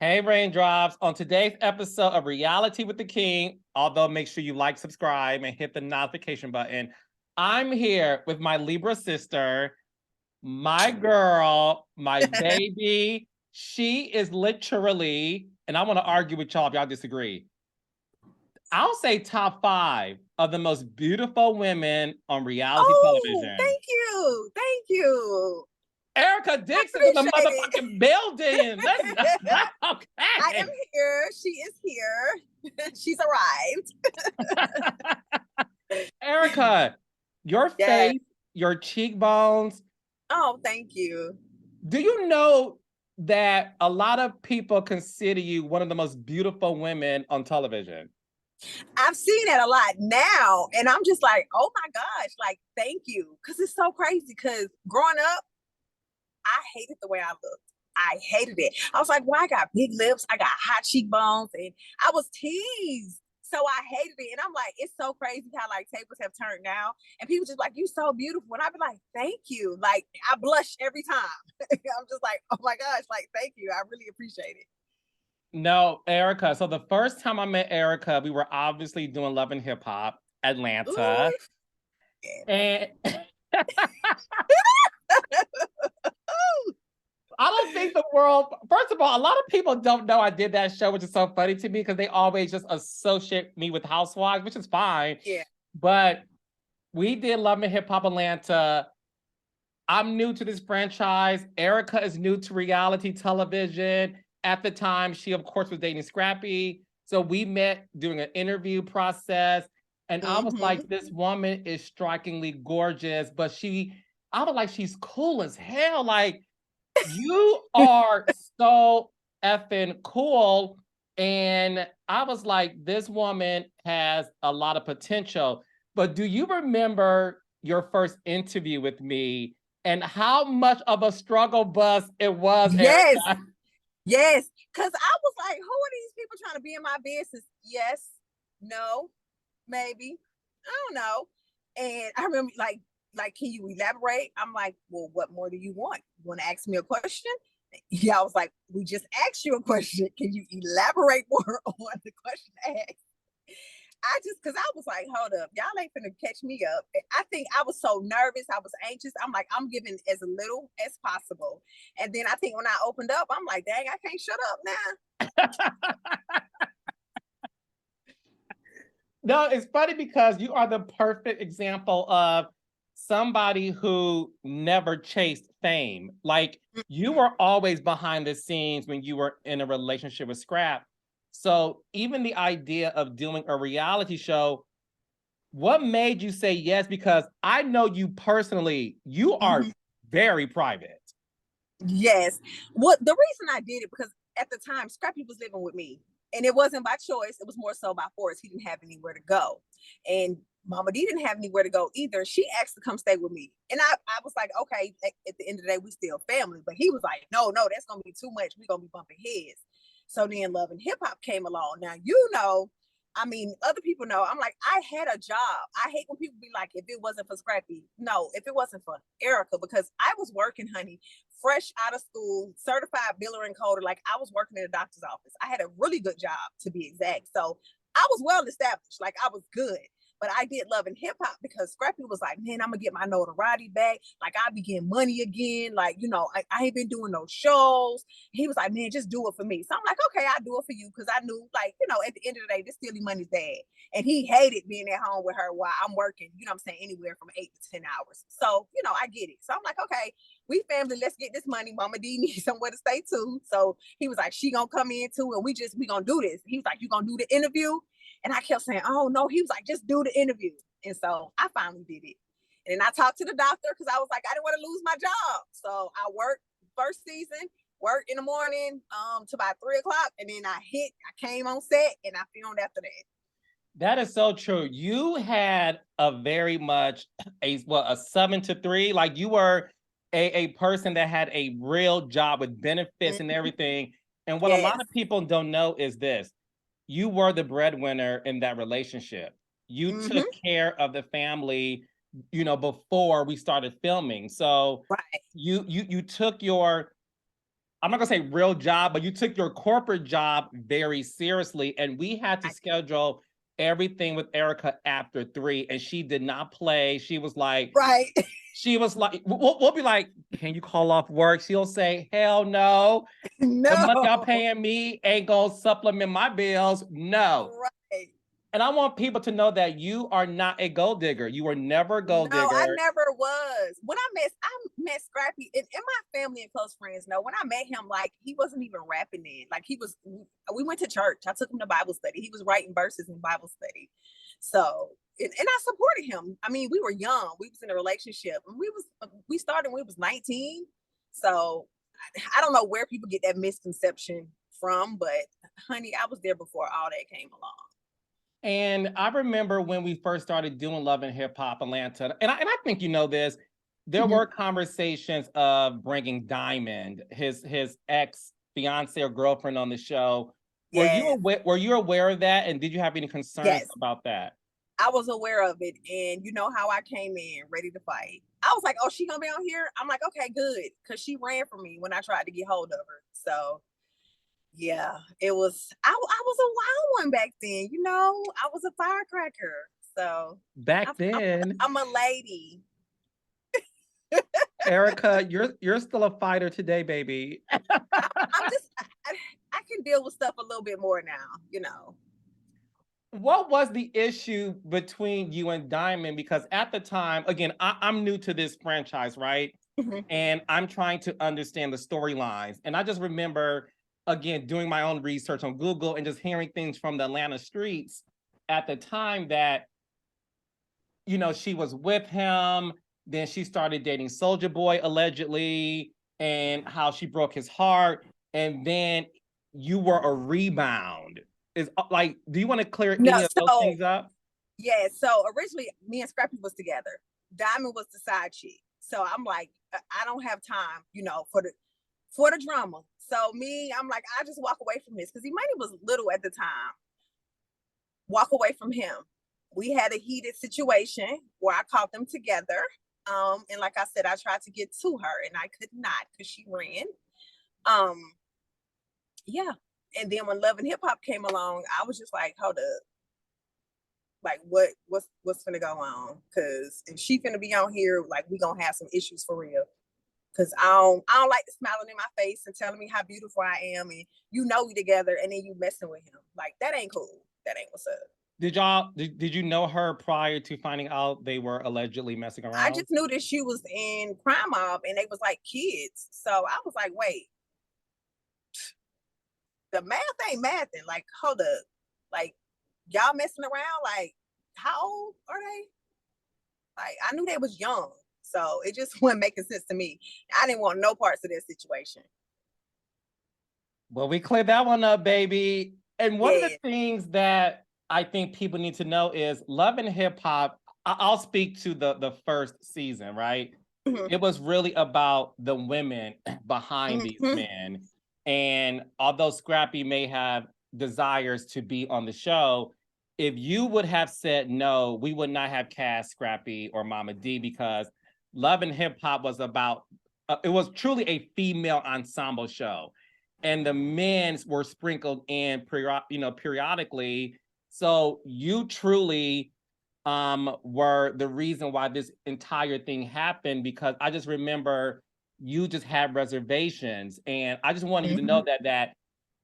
Hey, Raindrops. On today's episode of Reality with the King, although make sure you like, subscribe, and hit the notification button, I'm here with my Libra sister, my girl, my baby. She is literally, and I want to argue with y'all if y'all disagree. I'll say top 5 of the most beautiful women on reality Oh, television. thank you. Thank you. Erica I Dixon in the appreciate it. motherfucking building. Let's I am okay. here. She is here. She's arrived. Erica, your Yes. face, your cheekbones. Oh, thank you. Do you know that a lot of people consider you one of the most beautiful women on television? I've seen it a lot now, and I'm just like, oh my gosh, like, thank you. Because it's so crazy. Because growing up, I hated the way I looked. I hated it. I was like, well, I got big lips, I got high cheekbones, and I was teased. So I hated it. And I'm like, it's so crazy how like tables have turned now. And people just like, you so beautiful. And I'd be like, thank you. Like I blush every time. I'm just like, oh my gosh, like thank you. I really appreciate it. No, Erica. So the first time I met Erica, we were obviously doing Love and Hip Hop, Atlanta. Ooh. And I don't think the world, first of all, a lot of people don't know I did that show, which is so funny to me because they always just associate me with Housewives, which is fine. Yeah. But we did Love and Hip Hop Atlanta. I'm new to this franchise. Erica is new to reality television. At the time, she, of course, was dating Scrappy. So we met during an interview process. And I was like, Mm-hmm. this woman is strikingly gorgeous, but I was like, she's cool as hell. Like, you are so effing cool. And I was like, this woman has a lot of potential. But do you remember your first interview with me and how much of a struggle bus it was, Yes. Erica? Yes. Cause I was like, who are these people trying to be in my business? Yes, no, maybe. I don't know. And I remember like, can you elaborate? I'm like, well, what more do you want? You want to ask me a question? Yeah, I was like, we just asked you a question. Can you elaborate more on the question asked? I just, cause I was like, hold up, y'all ain't finna catch me up. I think I was so nervous, I was anxious. I'm like, I'm giving as little as possible. And then I think when I opened up, I'm like, dang, I can't shut up now. No, it's funny because you are the perfect example of somebody who never chased fame. Like you were always behind the scenes when you were in a relationship with Scrap. So even the idea of doing a reality show, what made you say yes? Because I know you personally, you are Mm-hmm. very private. Yes. What the reason I did it because at the time Scrappy was living with me, and it wasn't by choice. It was more so by force. He didn't have anywhere to go, and Mama D didn't have anywhere to go either. She asked to come stay with me, and I was like, okay. At the end of the day, we still family. But he was like, no, no, that's gonna be too much. We're gonna be bumping heads. So then Love and Hip Hop came along. Now I mean, other people know. I'm like, I had a job. I hate when people be like, if it wasn't for Scrappy. No, if it wasn't for Erica, because I was working, honey, fresh out of school, certified biller and coder. Like I was working in a doctor's office. I had a really good job to be exact. So I was well established. Like I was good. But I did Love and Hip Hop because Scrappy was like, man, I'm gonna get my notoriety back. Like I be getting money again. Like, I ain't been doing no shows. He was like, man, just do it for me. So I'm like, okay, I'll do it for you. Cause I knew, like, at the end of the day, this stealing money's bad. And he hated being at home with her while I'm working, I'm saying, anywhere from 8 to 10 hours. So, I get it. So I'm like, okay, we family, let's get this money. Mama D needs somewhere to stay too. So he was like, she gonna come in too, and we gonna do this. He was like, you gonna do the interview? And I kept saying, oh no. He was like, just do the interview. And so I finally did it. And then I talked to the doctor because I was like, I didn't want to lose my job. So I worked first season, worked in the morning to about 3 o'clock. And then I came on set and I filmed after that. That is so true. You had a very much a 7 to 3. Like you were a person that had a real job with benefits and everything. And what a Yes. lot of people don't know is this: you were the breadwinner in that relationship. You took care of the family, before we started filming. So Right. you took your I'm not gonna say real job, but you took your corporate job very seriously, and we had to schedule everything with Erica after 3, and she did not play. She was like, Right. we'll be like, can you call off work? She'll say, hell no. The month y'all No. paying me ain't gonna supplement my bills. No. Right. And I want people to know that you are not a gold digger. You were never a gold No, I digger. never was. When I met Scrappy, and my family and close friends know when I met him, like he wasn't even rapping then. Like we went to church. I took him to Bible study. He was writing verses in Bible study. So, and I supported him. I mean, we were young. We was in a relationship, and we started when we was 19. So I don't know where people get that misconception from, but honey, I was there before all that came along. And I remember when we first started doing Love and Hip Hop Atlanta, and I think you know this, there were conversations of bringing Diamond, his ex fiance or girlfriend, on the show. Were you aware of that? And did you have any concerns about that? I was aware of it, and you know how I came in ready to fight. I was like, "Oh, she gonna be on here?" I'm like, "Okay, good," because she ran from me when I tried to get hold of her. So yeah, it was. I was a wild one back then. You know, I was a firecracker. So back then, I'm a lady. Erica, you're still a fighter today, baby. I'm just. I can deal with stuff a little bit more now. You know. What was the issue between you and Diamond? Because at the time, again, I'm new to this franchise, right? And I'm trying to understand the storylines. And I just remember, again, doing my own research on Google and just hearing things from the Atlanta streets at the time that, you know, she was with him. Then she started dating Soulja Boy, allegedly, and how she broke his heart. And then you were a rebound. Is like, do you want to clear any of those things up? Yeah, so originally me and Scrappy was together. Diamond was the side chick. So I'm like, I don't have time, you know, for the drama. So I'm like, I just walk away from this because Imani was little at the time. Walk away from him. We had a heated situation where I caught them together. And like I said, I tried to get to her and I could not because she ran. Yeah. And then when Love and Hip Hop came along, I was just like, hold up. Like what's gonna go on? Cause if she finna be on here, like we gonna have some issues for real. Cause I don't like the smiling in my face and telling me how beautiful I am, and you know we together, and then you messing with him. Like that ain't cool. That ain't what's up. Did you know her prior to finding out they were allegedly messing around? I just knew that she was in Crime Mob and they was like kids. So I was like, wait, the math ain't mathing. Like, hold up. Like, y'all messing around? Like, how old are they? Like, I knew they was young. So it just wasn't making sense to me. I didn't want no parts of that situation. Well, we cleared that one up, baby. And one of the things that I think people need to know is Love and Hip Hop. I'll speak to the first season, right? It was really about the women behind these men. And although Scrappy may have desires to be on the show, if you would have said no, we would not have cast Scrappy or Mama D, because Love and Hip Hop was about, it was truly a female ensemble show. And the men were sprinkled in periodically. So you truly were the reason why this entire thing happened, because I just remember you just had reservations. And I just wanted you to know that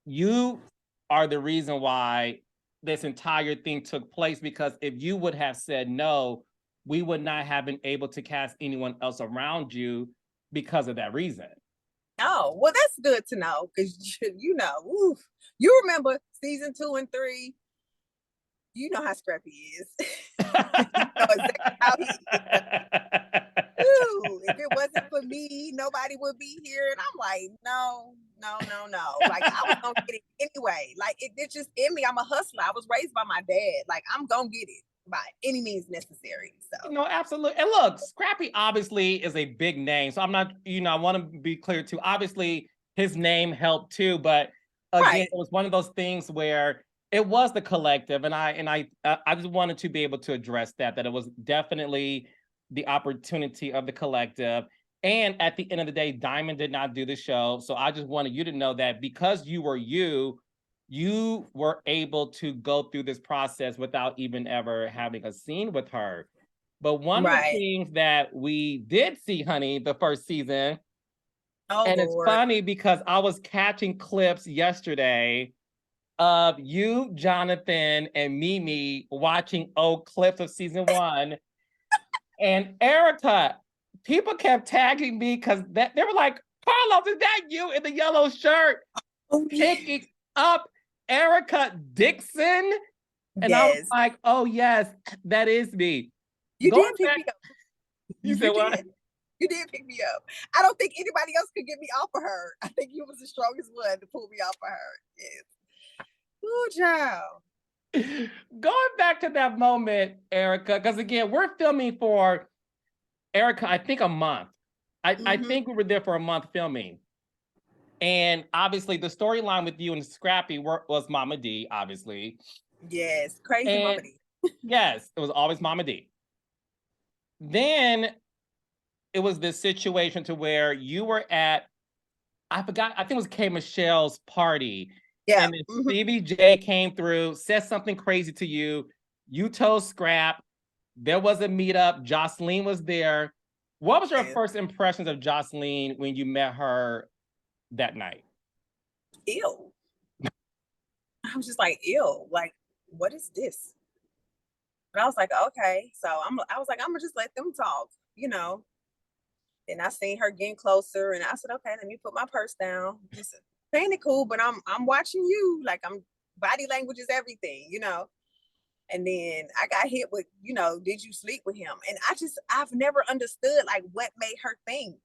you are the reason why this entire thing took place, because if you would have said no, we would not have been able to cast anyone else around you because of that reason. Oh, well, that's good to know, because you know, oof, you remember season 2 and 3. You know how Scrappy is. You know exactly how he is. Ooh, if it wasn't for me, nobody would be here. And I'm like, no. Like, I was gonna get it anyway. Like, it's just in me. I'm a hustler. I was raised by my dad. Like, I'm gonna get it by any means necessary. So no, absolutely. And look, Scrappy obviously is a big name. So I'm not, I want to be clear too. Obviously, his name helped too. But again, it was one of those things where it was the collective, and I just wanted to be able to address that it was definitely the opportunity of the collective. And at the end of the day, Diamond did not do the show. So I just wanted you to know that because you were you were able to go through this process without even ever having a scene with her. But one of the Right. things that we did see, honey, the first season, Oh, and it's Lord. funny because I was catching clips yesterday of you, Jonathan, and Mimi watching old clips of season 1. And Erica, people kept tagging me because they were like, Carlos, is that you in the yellow shirt? Oh, Picking up Erica Dixon. And I was yes. like, oh, yes, that is me. You Going did pick back, me up. you said what? Did. You did pick me up. I don't think anybody else could get me off of her. I think you was the strongest one to pull me off of her. Yes. Good job. Going back to that moment, Erica, because again, we're filming for Erica, I think a month. I think we were there for a month filming. And obviously the storyline with you and Scrappy was Mama D, obviously. Yes, crazy And Mama D. yes, it was always Mama D. Then it was this situation to where you were at, I forgot, I think it was K. Michelle's party. Yeah. And then Stevie J came through, said something crazy to you. You told Scrap. There was a meetup. Joseline was there. What was your first impressions of Joseline when you met her that night? Ew. I was just like, ew, like, what is this? But I was like, okay. So I was like, I'm gonna just let them talk, you know. And I seen her getting closer, and I said, okay, let me put my purse down. Just ain't it cool, but I'm watching you. Like, I'm body language is everything, you know. And then I got hit with, you know, did you sleep with him? And I've never understood like what made her think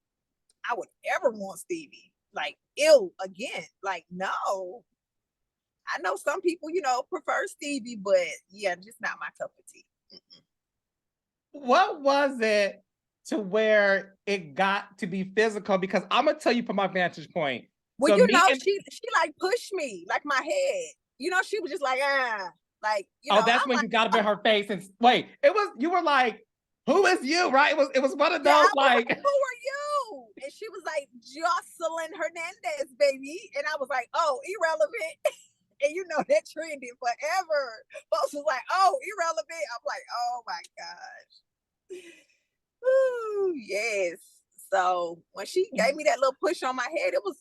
I would ever want Stevie. Like, ill again. Like, no. I know some people, you know, prefer Stevie, but yeah, just not my cup of tea. What was it to where it got to be physical? Because I'm gonna tell you from my vantage point. Well, So you know, she like pushed me, like my head. You know, she was just like, like, you know. Oh, that's I'm when like, you got up in her face and wait, you were like, who is you? Right? It was one of those like, who are you? And she was like, Joseline Hernandez, baby. And I was like, oh, irrelevant. And you know that trended forever. Folks was like, oh, irrelevant. I'm like, oh my gosh. Ooh, yes. So when she gave me that little push on my head, it was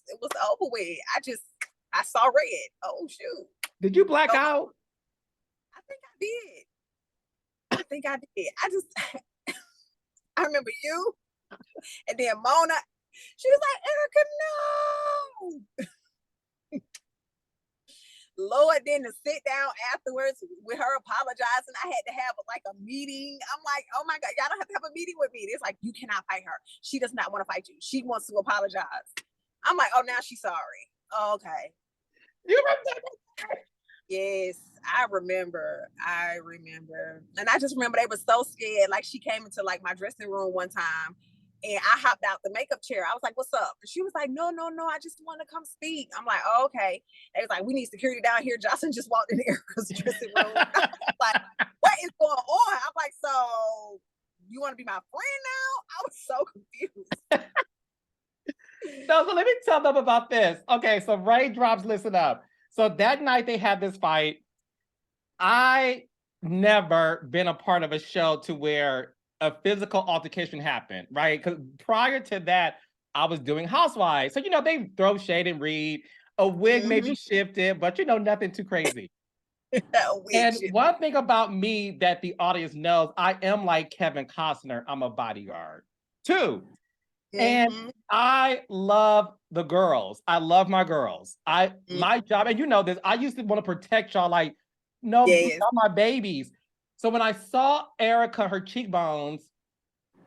over with. I saw red. Oh shoot. Did you black out? I think I did. I remember you and then Mona. She was like, Erica, no. Lord, then to sit down afterwards with her apologizing, I had to have like a meeting. I'm like, oh my God, y'all don't have to have a meeting with me. It's like, you cannot fight her. She does not want to fight you. She wants to apologize. I'm like, oh, now she's sorry. Oh, okay. You remember? Yes, I remember. And I just remember they were so scared. Like she came into like my dressing room one time and I hopped out the makeup chair. I was like, what's up? And she was like, no, I just want to come speak. I'm like, oh, okay. They was like, we need security down here. Jocelyn just walked in Erica's dressing room. I was like, what is going on? I'm like, so you want to be my friend now? I was so confused. No, so let me tell them about this. Okay, so raindrops, listen up. So that night they had this fight. I never been a part of a show to where a physical altercation happened, right? Because prior to that, I was doing Housewives. So, you know, they throw shade and read. A wig maybe shifted, but, you know, nothing too crazy. And one thing about me that the audience knows, I am like Kevin Costner. I'm a bodyguard. Two, and I love the girls. I love my girls. My job, and you know this, I used to want to protect y'all like, no, these are my babies. So when I saw Erica, her cheekbones,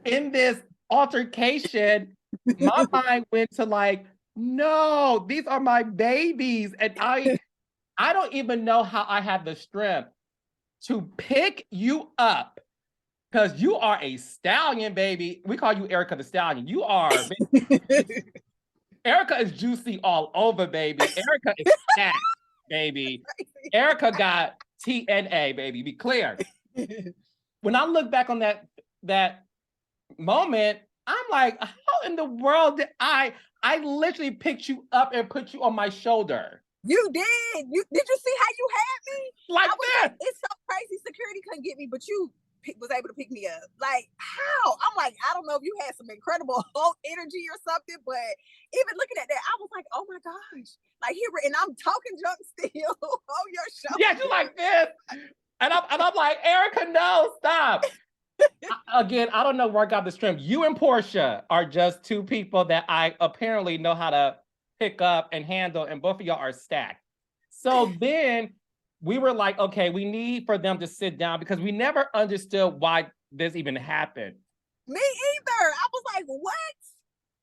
in this altercation, my mind went to like, no, these are my babies. And I don't even know how I had the strength to pick you up because you are a stallion, baby. We call you Erica the Stallion. You are. Erica is juicy all over, baby. Erica is fat, baby. Erica got TNA, baby. Be clear. When I look back on that moment, I'm like, how in the world did I literally picked you up and put you on my shoulder. You did. Did you see how you had me? Like I was this. like, it's so crazy. Security couldn't get me, but you was able to pick me up. Like, how? I'm like, I don't know if you had some incredible energy or something, but even looking at that, I was like, oh my gosh. Like here, and I'm talking junk still on your show. Yeah, you like this. And I'm like, Erica, no, stop. Again, I don't know where I got the strength. You and Portia are just two people that I apparently know how to pick up and handle, and both of y'all are stacked. So then we were like, okay, we need for them to sit down because we never understood why this even happened. Me either. I was like, what?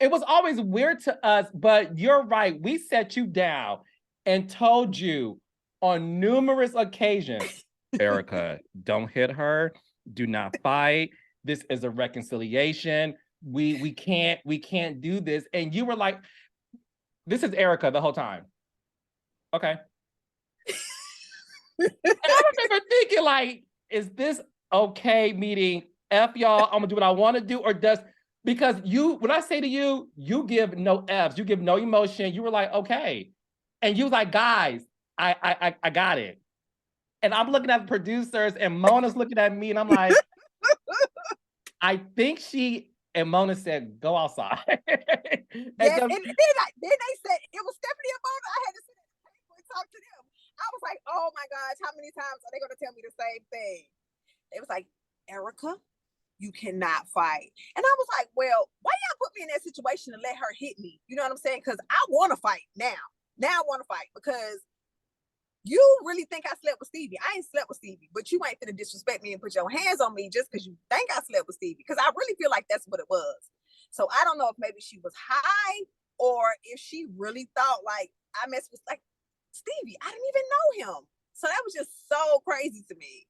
It was always weird to us, but you're right. We set you down and told you on numerous occasions, Erica, don't hit her. Do not fight. This is a reconciliation. We can't do this. And you were like, this is Erica the whole time. Okay. And I remember thinking, like, is this okay? Meaning, F y'all, I'm gonna do what I want to do, or because you, when I say to you, you give no F's, you give no emotion. You were like, okay. And you was like, guys, I got it. And I'm looking at the producers, and Mona's looking at me, and I'm like, I think and Mona said, go outside. Yes, and then they said, it was Stephanie and Mona. I had to sit at the table and talk to them. I was like, oh my gosh, how many times are they going to tell me the same thing? It was like, Erica, you cannot fight. And I was like, well, why y'all put me in that situation and let her hit me? You know what I'm saying? Because I want to fight now. Now I want to fight because you really think I slept with Stevie. I ain't slept with Stevie, but you ain't finna disrespect me and put your hands on me just because you think I slept with Stevie. Because I really feel like that's what it was. So I don't know if maybe she was high or if she really thought like I messed with like Stevie. I didn't even know him. So that was just so crazy to me.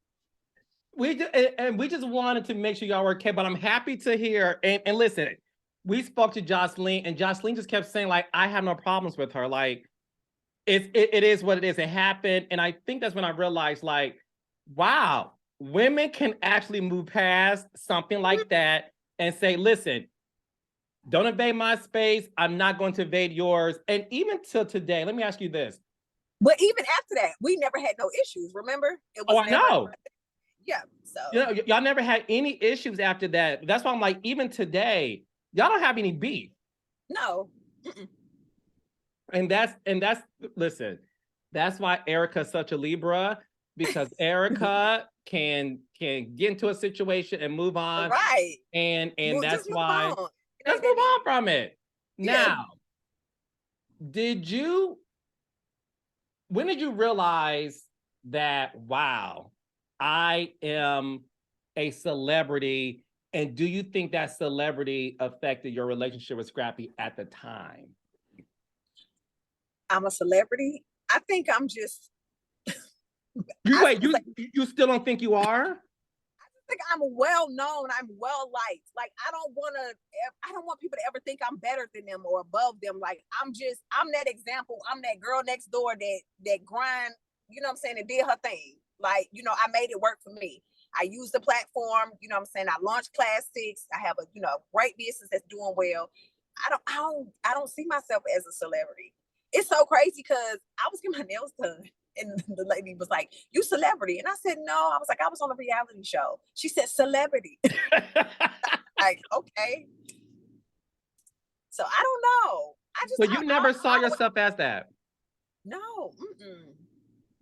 We just wanted to make sure y'all were okay, but I'm happy to hear. And listen, we spoke to Joseline, and Joseline just kept saying, like, I have no problems with her. Like, it is what it is. It happened. And I think that's when I realized, like, wow, women can actually move past something like that and say, listen, don't invade my space. I'm not going to invade yours. And even till today, let me ask you this. But even after that, we never had no issues, remember? It was I know. Yeah, so. You know, y'all never had any issues after that. That's why I'm like, even today, y'all don't have any beef. No. And that's listen, that's why Erica's such a Libra, because Erica can get into a situation and move on. Right. And that's why let's move on from it. Yeah. Now, when did you realize that, wow, I am a celebrity? And do you think that celebrity affected your relationship with Scrappy at the time? I'm a celebrity. I think I'm just. You still don't think you are? I just think I'm well known. I'm well liked. Like I don't want people to ever think I'm better than them or above them. Like I'm that example. I'm that girl next door that grind. You know what I'm saying? And did her thing. Like I made it work for me. I use the platform. You know what I'm saying? I launched Class 6. I have a great business that's doing well. I don't see myself as a celebrity. It's so crazy because I was getting my nails done and the lady was like, you celebrity? And I said, no. I was like, I was on a reality show. She said, celebrity. Like, okay. So I don't know. But you never saw yourself as that? No.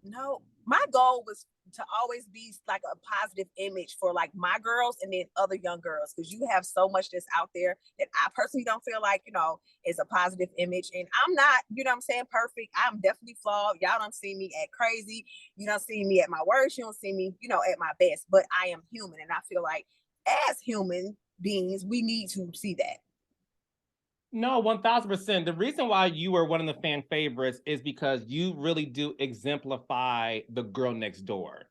No. My goal was to always be like a positive image for like my girls and then other young girls, because you have so much that's out there that I personally don't feel like is a positive image. And I'm not perfect. I'm definitely flawed. Y'all don't see me act crazy. You don't see me at my worst. You don't see me at my best, but I am human, and I feel like as human beings we need to see that. No, 1000%. The reason why you were one of the fan favorites is because you really do exemplify the girl next door.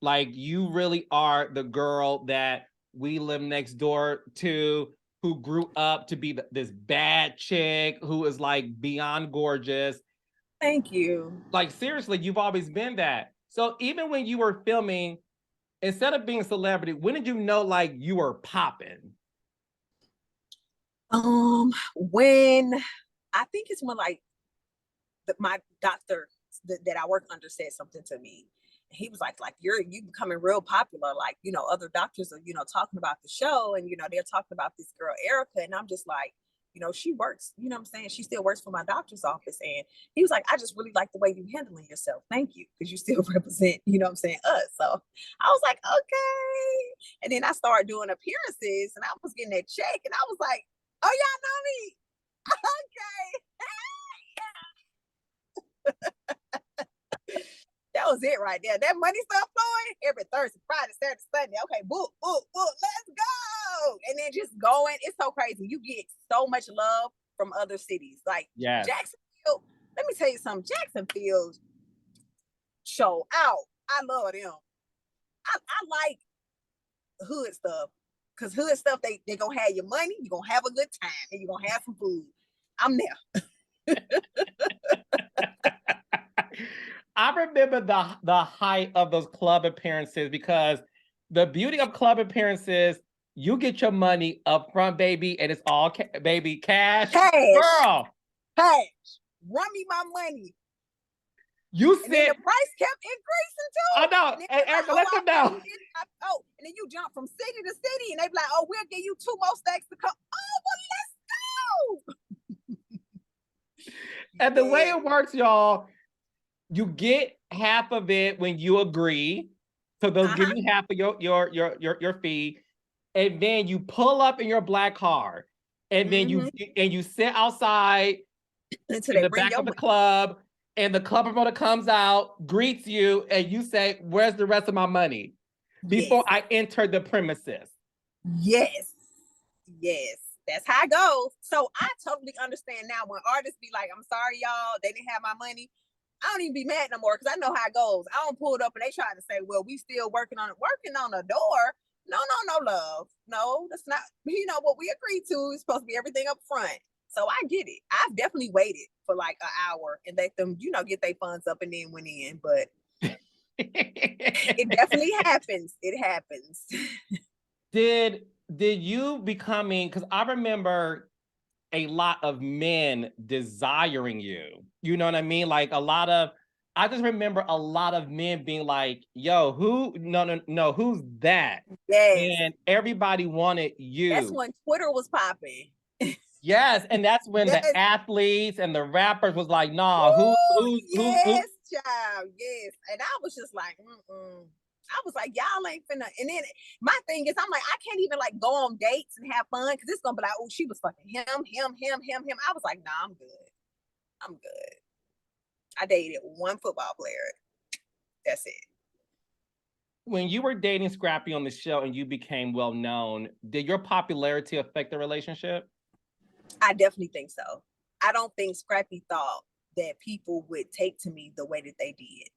Like, you really are the girl that we live next door to, who grew up to be this bad chick who is like beyond gorgeous. Thank you. Like, seriously, you've always been that. So even when you were filming, instead of being a celebrity, when did you know like you were popping? When I think it's when like my doctor that I work under said something to me. He was like you becoming real popular. Like, other doctors are, talking about the show and, they're talking about this girl, Erica. And I'm just like, she works, what I'm saying? She still works for my doctor's office. And he was like, I just really like the way you're handling yourself. Thank you. Because you still represent, what I'm saying, us. So I was like, okay. And then I started doing appearances and I was getting that check and I was like, oh, y'all know me. Okay. That was it right there. That money started flowing every Thursday, Friday, Saturday, Sunday. Okay, book, let's go. And then just going. It's so crazy. You get so much love from other cities. Like Jacksonville, let me tell you something. Jacksonville show out. I love them. I like hood stuff. Because hood stuff, they going to have your money, you're going to have a good time, and you're going to have some food. I'm there. I remember the height of those club appearances because the beauty of club appearances, you get your money up front, baby, and it's all baby cash. Girl. Cash. Run me my money. You said the price kept increasing too. I know. And Erica, let them know. Oh, and then you jump from city to city, and they be like, "Oh, we'll give you 2 more stacks to come." Oh, well, let's go. And the way it works, y'all, you get half of it when you agree. So they'll give you half of your fee, and then you pull up in your black car, and then you sit outside until in the back of the club. And the club promoter comes out, greets you, and you say, "Where's the rest of my money?" Before I enter the premises. Yes. That's how it goes. So I totally understand now when artists be like, "I'm sorry, y'all, they didn't have my money." I don't even be mad no more because I know how it goes. I don't pull it up and they try to say, "Well, we still working on the door." No, love. No, that's not, what we agreed to is supposed to be everything up front. So I get it. I've definitely waited for like an hour and let them, get their funds up and then went in. But it definitely happens. It happens. Did you becoming, because I remember a lot of men desiring you. You know what I mean? Like I just remember a lot of men being like, "Yo, no, who's that?" Yes. And everybody wanted you. That's when Twitter was popping. Yes, and that's when the athletes and the rappers was like, "Nah, who?" Yes, child, yes. And I was just like, I was like, y'all ain't finna. And then my thing is, I'm like, I can't even like go on dates and have fun because it's gonna be like, oh, she was fucking him. I was like, nah, I'm good. I dated one football player. That's it. When you were dating Scrappy on the show and you became well known, did your popularity affect the relationship? I definitely think so. I don't think Scrappy thought that people would take to me the way that they did.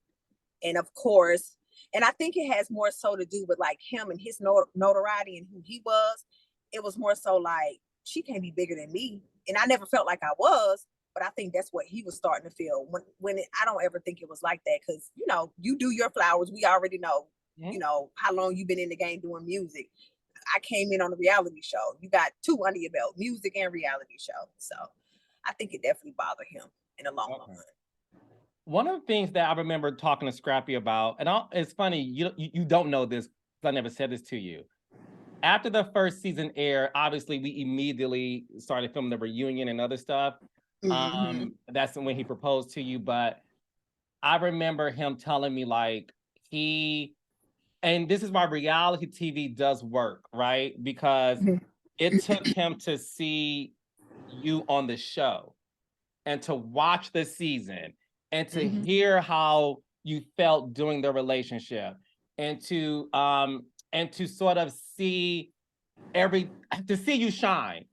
And of course, and I think it has more so to do with like him and his notoriety and who he was. It was more so like, she can't be bigger than me. And I never felt like I was, but I think that's what he was starting to feel I don't ever think it was like that. Cause you do your flowers. We already know, how long you've been in the game doing music. I came in on a reality show. You got 2 under your belt, music and reality show. So I think it definitely bothered him in the long run. One of the things that I remember talking to Scrappy about, and it's funny, you don't know this because I never said this to you. After the first season aired, obviously we immediately started filming the reunion and other stuff. That's when he proposed to you. But I remember him telling me like and this is why reality TV does work, right? Because it took him to see you on the show and to watch the season and to hear how you felt during the relationship and to sort of see you shine.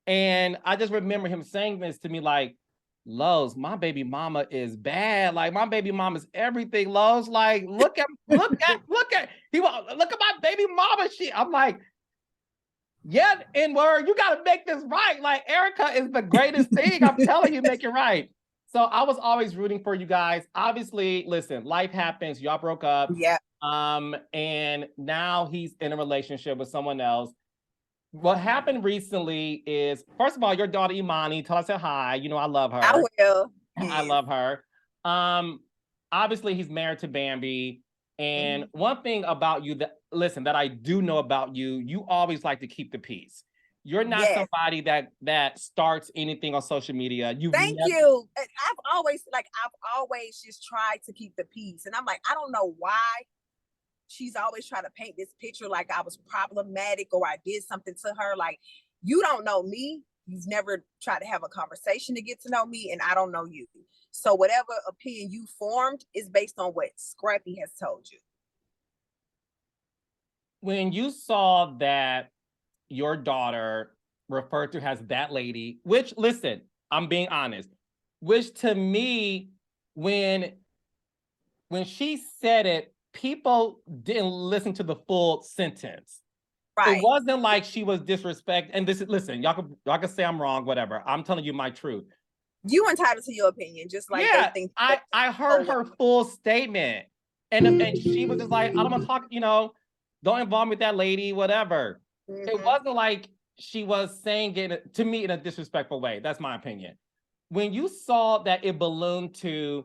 And I just remember him saying this to me like, "Lowe's, my baby mama is bad. Like my baby mama's everything. Lowe's, like look at my baby mama." I'm like, yeah, N-word, you gotta make this right. Like Erica is the greatest thing. I'm telling you, make it right. So I was always rooting for you guys. Obviously, listen, life happens. Y'all broke up. Yeah. And now he's in a relationship with someone else. What happened recently is, first of all, your daughter Imani, tell us hi. You know I love I her. will. I Yes. love her. Obviously he's married to Bambi. And one thing about you that, listen, that I do know about you, you always like to keep the peace. You're not Yes. somebody that starts anything on social media. Thank you. I've always just tried to keep the peace. And I'm like, I don't know why she's always trying to paint this picture like I was problematic or I did something to her. Like, you don't know me. You've never tried to have a conversation to get to know me, and I don't know you. So whatever opinion you formed is based on what Scrappy has told you. When you saw that your daughter referred to as that lady, which, listen, I'm being honest, which to me, when she said it, people didn't listen to the full sentence. Right. It wasn't like she was disrespect. And this is, listen, y'all can say I'm wrong, whatever. I'm telling you my truth. You entitled to your opinion, just like Yeah, they think. I heard her full statement, and she was just like, I don't want to talk, don't involve me with that lady, whatever. It wasn't like she was saying it to me in a disrespectful way. That's my opinion. When you saw that it ballooned to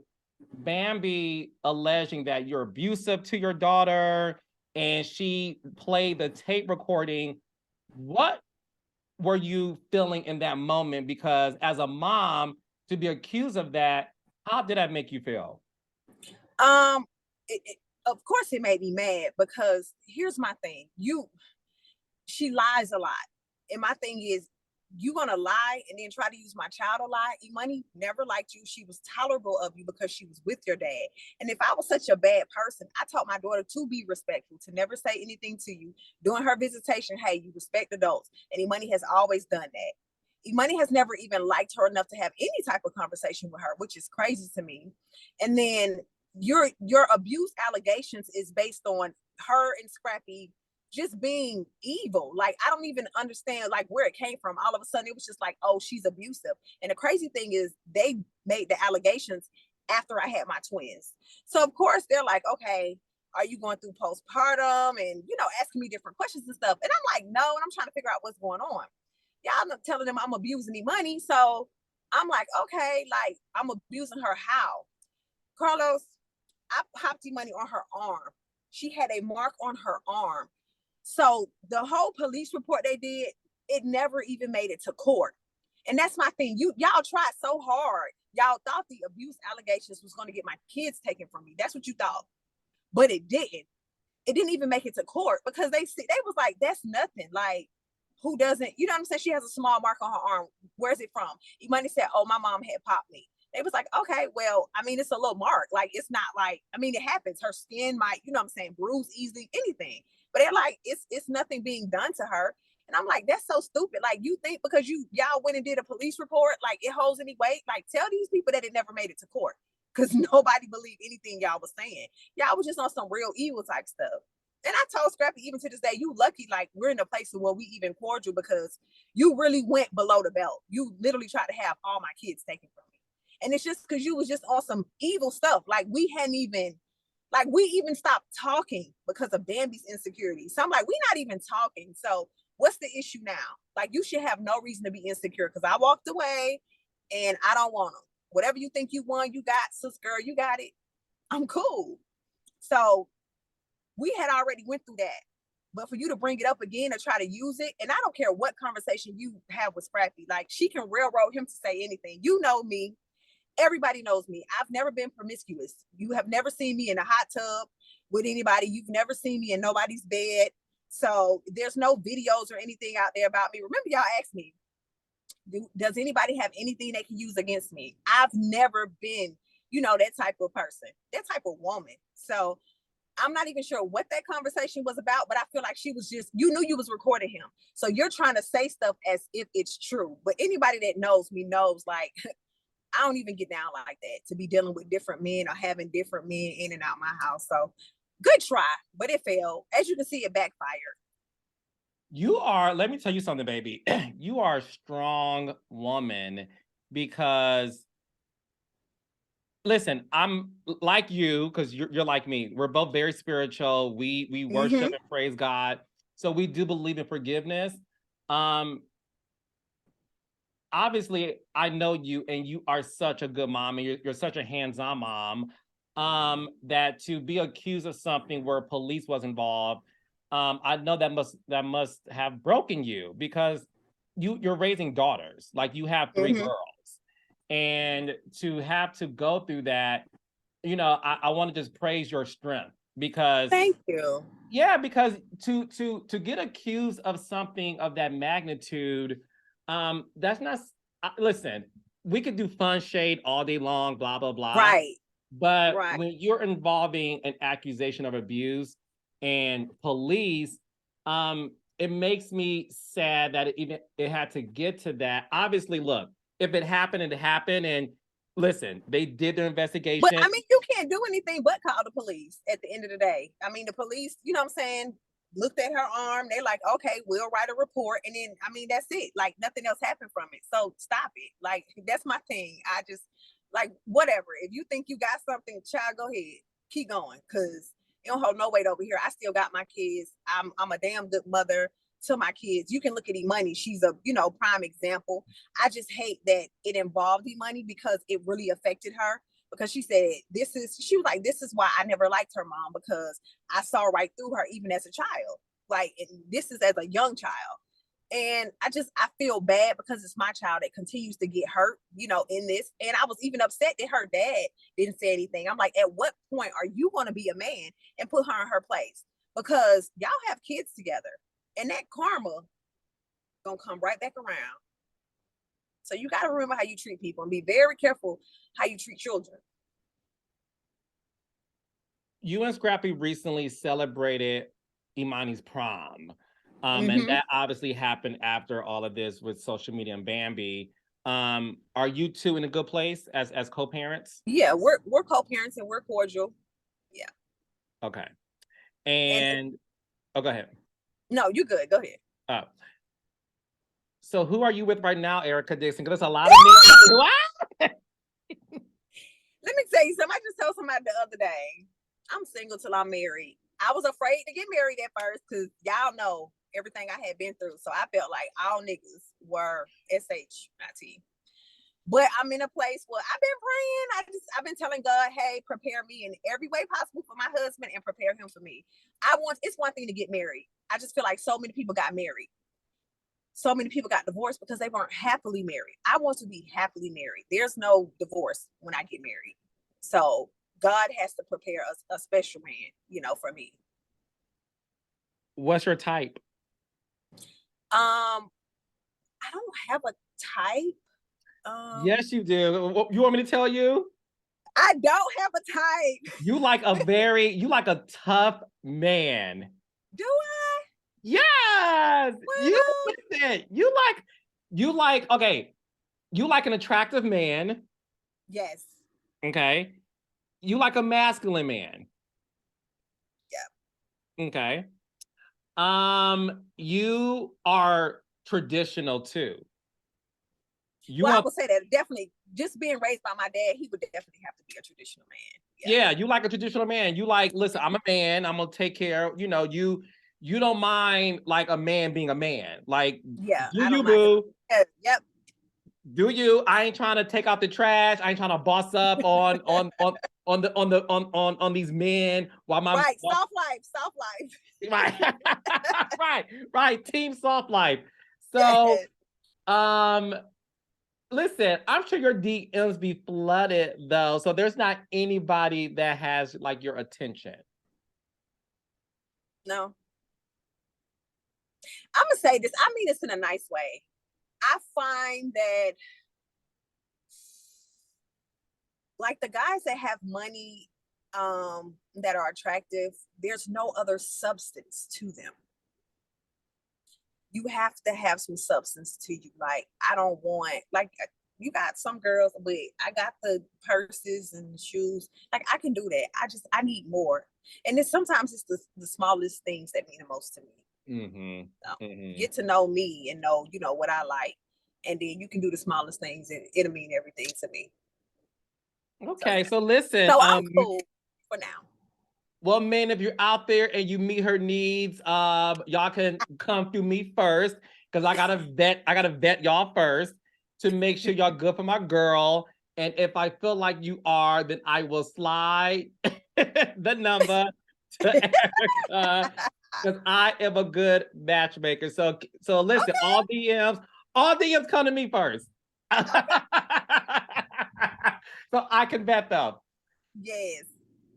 Bambi alleging that you're abusive to your daughter and she played the tape recording, what were you feeling in that moment? Because as a mom, to be accused of that, how did that make you feel? Of course it made me mad, because here's my thing. She lies a lot. And my thing is, you gonna lie and then try to use my child to lie? Imani never liked you. She was tolerable of you because she was with your dad. And if I was such a bad person, I taught my daughter to be respectful, to never say anything to you. During her visitation, hey, you respect adults. And Imani has always done that. Imani has never even liked her enough to have any type of conversation with her, which is crazy to me. And then your abuse allegations is based on her and Scrappy just being evil. Like, I don't even understand like where it came from. All of a sudden it was just like, oh, she's abusive. And the crazy thing is, they made the allegations after I had my twins. So of course they're like, okay, are you going through postpartum, and asking me different questions and stuff. And I'm like, no. And I'm trying to figure out what's going on. Y'all not telling them I'm abusing the money. So I'm like, okay, like, I'm abusing her how? Carlos, I popped the money on her arm. She had a mark on her arm. So the whole police report they did, it never even made it to court. And that's my thing. Y'all tried so hard. Y'all thought the abuse allegations was going to get my kids taken from me. That's what you thought. But it didn't. It didn't even make it to court, because they was like, that's nothing. Like, who doesn't, you know what I'm saying? She has a small mark on her arm. Where's it from? Imani said, oh, my mom had popped me. They was like, okay, well, I mean, it's a little mark. Like, it's not like, I mean, it happens. Her skin might, you know what I'm saying, bruise easily, anything. But they're like, it's nothing being done to her. And I'm like, that's so stupid. Like, you think because y'all went and did a police report, like, it holds any weight? Like, tell these people that it never made it to court, because nobody believed anything y'all was saying. Y'all was just on some real evil type stuff. And I told Scrappy, even to this day, you lucky, like, we're in a place where we even cordial, because you really went below the belt. You literally tried to have all my kids taken from me. And it's just because you was just on some evil stuff. Like, we even stopped talking because of Bambi's insecurity. So I'm like, we're not even talking. So what's the issue now? Like, you should have no reason to be insecure, because I walked away and I don't want them. Whatever you think you won, you got, sis girl, you got it. I'm cool. So we had already went through that. But for you to bring it up again or try to use it, and I don't care what conversation you have with Scrappy, like, she can railroad him to say anything. You know me. Everybody knows me. I've never been promiscuous. You have never seen me in a hot tub with anybody. You've never seen me in nobody's bed. So there's no videos or anything out there about me. Remember, y'all asked me, does anybody have anything they can use against me? I've never been, that type of person, that type of woman. So I'm not even sure what that conversation was about, but I feel like she was just, you knew you was recording him. So you're trying to say stuff as if it's true. But anybody that knows me knows, like, I don't even get down like that, to be dealing with different men or having different men in and out my house. So good try, but it failed. As you can see, it backfired. Let me tell you something, baby. You are a strong woman, because listen, I'm like you, because you're like me. We're both very spiritual. We worship and praise God. So we do believe in forgiveness. Obviously, I know you, and you are such a good mom, and you're such a hands-on mom. That to be accused of something where police was involved, I know that must have broken you, because you're raising daughters, like you have 3 Mhm. girls, and to have to go through that, I want to just praise your strength, because Thank you. yeah, because to get accused of something of that magnitude, that's not. Listen, we could do fun shade all day long, blah blah blah. Right. But Right. when you're involving an accusation of abuse and police, it makes me sad that it had to get to that. Obviously, look, if it happened, it happened, and listen, they did their But investigation. I mean, you can't do anything but call the police at the end of the day. I mean, the police, you know what I'm saying, looked at her arm. They're like, okay, we'll write a report. And then, I mean, that's it. Like, nothing else happened from it. So stop it. Like, that's my thing. I just, like, whatever. If you think you got something, child, go ahead. Keep going. Because it don't hold no weight over here. I still got my kids. I'm a damn good mother to my kids. You can look at Imani. She's a, prime example. I just hate that it involved Imani because it really affected her. Because she said, she was like, this is why I never liked her mom, because I saw right through her even as a child. Like, this is as a young child. And I feel bad because it's my child that continues to get hurt, in this. And I was even upset that her dad didn't say anything. I'm like, at what point are you going to be a man and put her in her place? Because y'all have kids together, and that karma gonna come right back around. So you got to remember how you treat people and be very careful how you treat children. You and Scrappy recently celebrated Imani's prom. And that obviously happened after all of this with social media and Bambi. Are you two in a good place as co-parents? Yeah, we're co-parents and we're cordial. Yeah. Okay. And oh, go ahead. No, you good. Go ahead. So who are you with right now, Erica Dixon? Because there's a lot of men. Let me tell you something. I just told somebody the other day, I'm single till I'm married. I was afraid to get married at first because y'all know everything I had been through. So I felt like all niggas were SHIT. But I'm in a place where I've been praying. I've been telling God, hey, prepare me in every way possible for my husband and prepare him for me. It's one thing to get married. I just feel like so many people got married. So many people got divorced because they weren't happily married. I want to be happily married. There's no divorce when I get married. So God has to prepare a special man, for me. What's your type? I don't have a type. Yes, you do. You want me to tell you? I don't have a type. You like a tough man. Do I? Yes. Well, You like an attractive man. Yes. Okay. You like a masculine man. Yeah. Okay. You are traditional too. I would say that definitely, just being raised by my dad, he would definitely have to be a traditional man. Yeah, you like a traditional man. You like, listen, I'm a man. I'm gonna take care. You don't mind like a man being a man. Like, Yeah, do I you, don't mind. boo? Yep. Do you? I ain't trying to take out the trash. I ain't trying to boss up on these men while my right. Soft life. Right, right. Team soft life. So, listen, I'm sure your DMs be flooded though. So there's not anybody that has like your attention. No. I'm gonna say this. I mean this in a nice way. I find that like the guys that have money that are attractive, there's no other substance to them. You have to have some substance to you. Like, I don't want, like, you got some girls, but I got the purses and shoes. Like, I can do that. I need more. And sometimes it's the smallest things that mean the most to me. So, get to know me and know, what I like. And then you can do the smallest things and it'll mean everything to me. Okay, so listen. So I'm cool for now. Well, man, if you're out there and you meet her needs, y'all can come through me first. because I gotta vet y'all first to make sure y'all good for my girl. And if I feel like you are, then I will slide the number to Erica because I am a good matchmaker. So listen, Okay. all DMs come to me first. So I can vet them. Yes.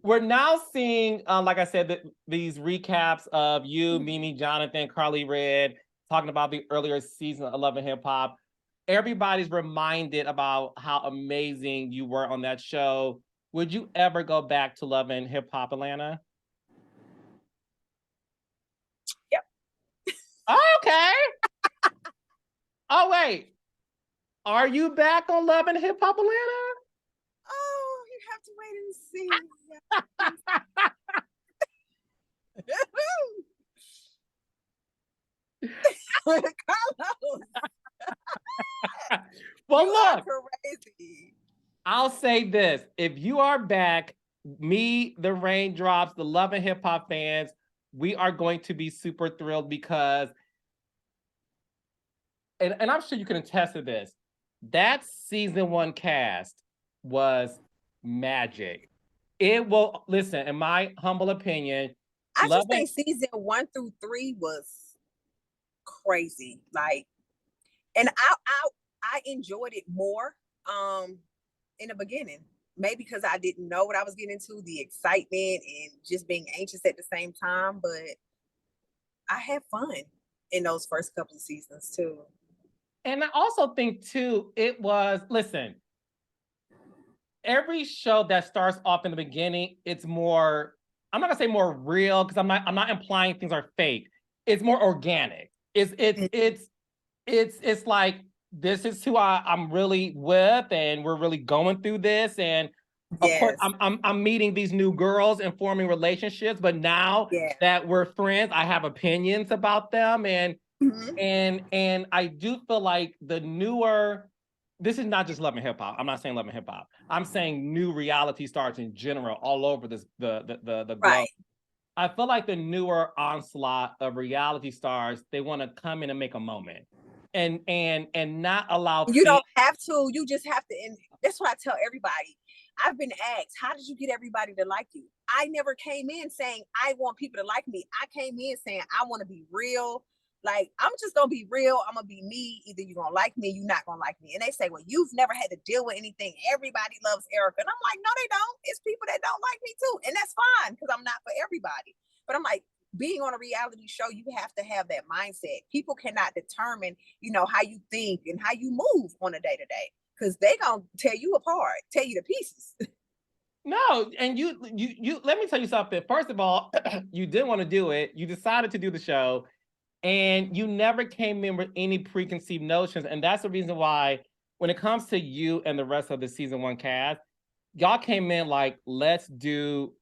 We're now seeing, like I said, these recaps of you, Mimi, Jonathan, Carly Red, talking about the earlier season of Love and Hip Hop. Everybody's reminded about how amazing you were on that show. Would you ever go back to Love and Hip Hop Atlanta? Yep. Okay. Oh, wait. Are you back on Love and Hip Hop Atlanta? Oh, you have to wait and see. Carlos. Well, You look, are crazy. I'll say this. If you are back, me, the Raindrops, the Love and Hip Hop fans, we are going to be super thrilled because, and I'm sure you can attest to this, that season 1 cast was magic. It will, listen, in my humble opinion, I Love just and think season 1 through 3 was crazy. Like, and I enjoyed it more in the beginning. Maybe because I didn't know what I was getting into, the excitement and just being anxious at the same time. But I had fun in those first couple of seasons too. And I also think too, it was, listen, every show that starts off in the beginning, it's more, I'm not gonna say more real because I'm not implying things are fake. It's more organic. It's like this is who I'm really with, and we're really going through this. And of course, Yes. I'm meeting these new girls and forming relationships. But now Yeah. that we're friends, I have opinions about them, and Mhm. and I do feel like the newer. This is not just Love and Hip Hop. I'm not saying Love and Hip Hop. I'm saying new reality stars in general, all over the globe. Right. I feel like the newer onslaught of reality stars, they want to come in and make a moment, and not allow You things. don't have to. You just have to. And that's what I tell everybody. I've been asked, how did you get everybody to like you? I never came in saying I want people to like me. I came in saying I want to be real. Like, I'm just gonna be real. I'm gonna be me. Either you're gonna like me, you're not gonna like me. And they say, well, you've never had to deal with anything. Everybody loves Erica. And I'm like, no, they don't. It's people that don't like me too. And that's fine because I'm not for everybody. But I'm like, being on a reality show, you have to have that mindset. People cannot determine, how you think and how you move on a day to day, because they gonna tear you apart, tear you to pieces. No, and you let me tell you something. First of all, you didn't want to do it. You decided to do the show, and you never came in with any preconceived notions. And that's the reason why, when it comes to you and the rest of the season 1 cast, y'all came in like, let's do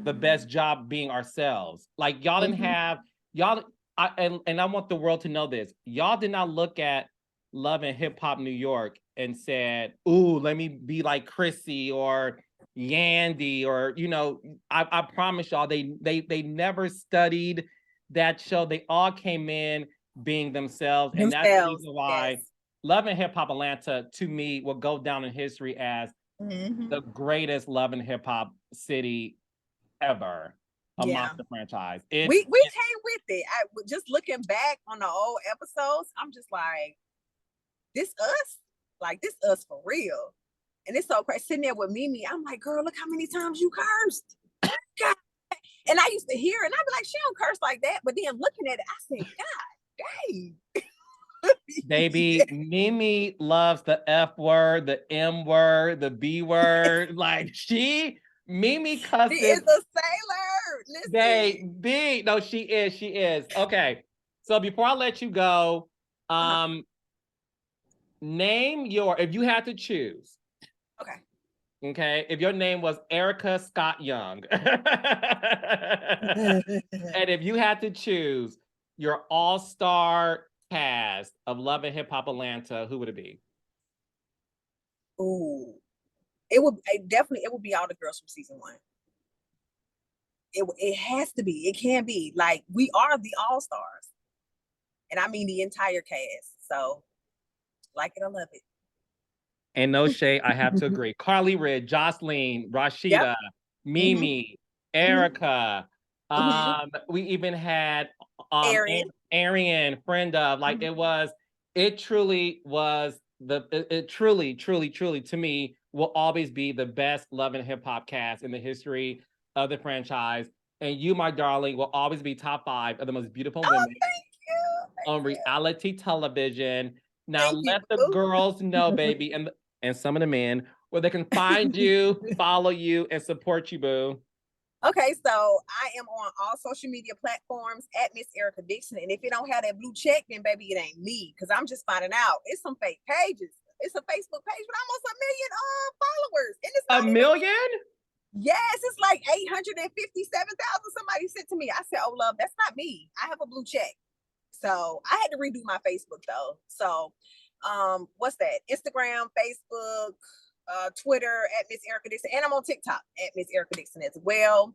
the best job being ourselves. Like, y'all didn't have y'all. And I want the world to know this. Y'all did not look at Love and Hip Hop New York and said, "Ooh, let me be like Chrissy or Yandy," or I promise y'all, they never studied that show. They all came in being themselves, and that's the Themselves. reason Yes. why Love and Hip Hop Atlanta, to me, will go down in history as the greatest Love and Hip Hop city ever. A Yeah. monster franchise. We came with it. Just looking back on the old episodes, I'm just like, this us? Like, this us for real. And it's so crazy. Sitting there with Mimi, I'm like, girl, look how many times you cursed. God. And I used to hear it, and I'd be like, she don't curse like that. But then looking at it, I said, God dang. Baby, Mimi loves the F word, the M word, the B word. Like, Mimi She cusses. is a sailor. Listen. Baby, no, she is. Okay, so before I let you go, name if you had to choose. Okay. Okay, if your name was Erica Scott Young, and if you had to choose your all-star cast of Love and Hip Hop Atlanta, who would it be? Ooh. It would be all the girls from season 1. It has to be. It can be. Like, we are the all-stars. And I mean the entire cast. So like it or love it. And no shade, I have to agree. Carly Rid, Joseline, Rashida, Yep. Mimi, Erica. We even had Arian, friend of, like it truly was it truly to me will always be the best Love and Hip Hop cast in the history of the franchise. And you, my darling, will always be top 5 of the most beautiful women on reality television. Now let the girls know, baby, and some of the men where they can find you, follow you, and support you, boo. Okay, so I am on all social media platforms at Miss Erica Dixon. And if it don't have that blue check, then baby, it ain't me. Because I'm just finding out. It's some fake pages. It's a Facebook page with almost 1 million followers. And it's a million? Yes, it's like 857,000. Somebody said to me, I said, oh, love, that's not me. I have a blue check. So I had to redo my Facebook though. So what's that? Instagram, Facebook, Twitter at Miss Erica Dixon, and I'm on TikTok at Miss Erica Dixon as well.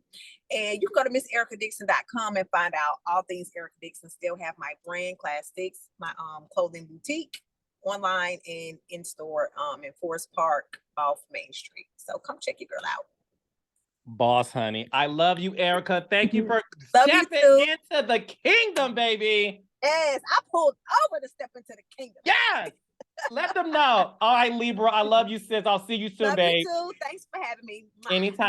And you can go to MissEricaDixon.com and find out all things Erica Dixon. Still have my brand Class 6, my clothing boutique online and in store in Forest Park off Main Street. So come check your girl out. Boss, honey. I love you, Erica. Thank you for stepping into the kingdom, baby. Yes, I pulled over to step into the kingdom. Yes. Let them know. All right, Libra. I love you, sis. I'll see you soon, babe. Love you too. Thanks for having me. Anytime.